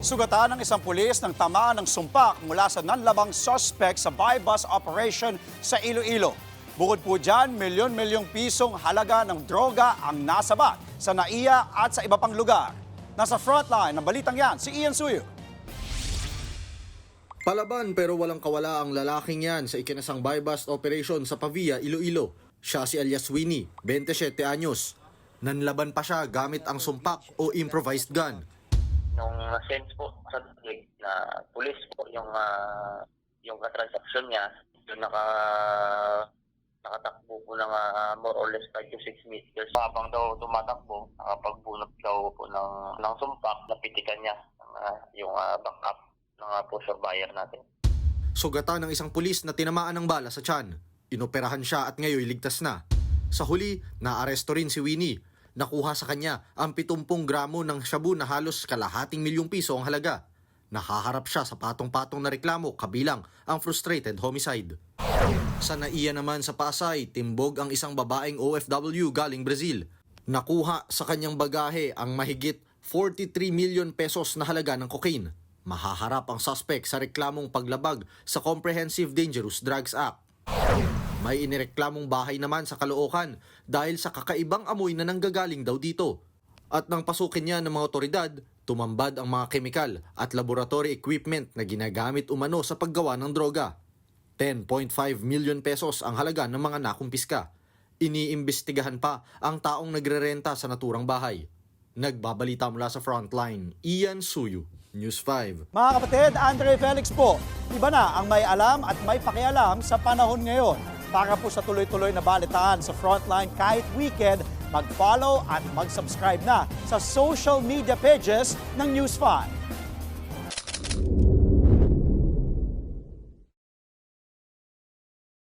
Sugatan ng isang pulis ng tamaan ng sumpak mula sa nanlabang suspect sa buy-bus operation sa Iloilo. Bukod po dyan, milyon-milyong pisong halaga ng droga ang nasabat sa NAIA at sa iba pang lugar. Nasa frontline ng balitang yan, si Ian Suyo. Palaban pero walang kawala ang lalaking yan sa ikinasang buy-bust operation sa Pavia, Iloilo. Siya si alias Winnie, 27 anyos. Nanlaban pa siya gamit ang sumpak o improvised gun. Nung sense po sa tubig na pulis po yung transaction niya, yung nakatakbo po ng more or less 5 to 6 meters. Habang daw tumatakbo, nakapagbunot daw po ng sumpak, napitikan niya yung backup ng pusher buyer natin. Sugatan ng isang pulis na tinamaan ng bala sa tiyan. Inoperahan siya at ngayon ligtas na. Sa huli, naaresto rin si Winnie. Nakuha sa kanya ang 70 gramo ng shabu na halos kalahating milyong piso ang halaga. Nakaharap siya sa patong-patong na reklamo kabilang ang frustrated homicide. Sa NAIA naman sa Pasay, timbog ang isang babaeng OFW galing Brazil. Nakuha sa kanyang bagahe ang mahigit 43 million pesos na halaga ng cocaine. Mahaharap ang suspect sa reklamong paglabag sa Comprehensive Dangerous Drugs Act. May inireklamong bahay naman sa Caloocan dahil sa kakaibang amoy na nanggagaling daw dito. At nang pasukin niya ng mga otoridad, tumambad ang mga kemikal at laboratory equipment na ginagamit umano sa paggawa ng droga. 10.5 million pesos ang halaga ng mga nakumpiska. Iniimbestigahan pa ang taong nagrerenta sa naturang bahay. Nagbabalita mula sa Frontline, Ian Suyu, News 5. Mga kapatid, Andre Felix po, iba na ang may alam at may pakialam sa panahon ngayon. Para po sa tuloy-tuloy na balitaan sa Frontline kahit weekend, mag-follow at mag-subscribe na sa social media pages ng News 5.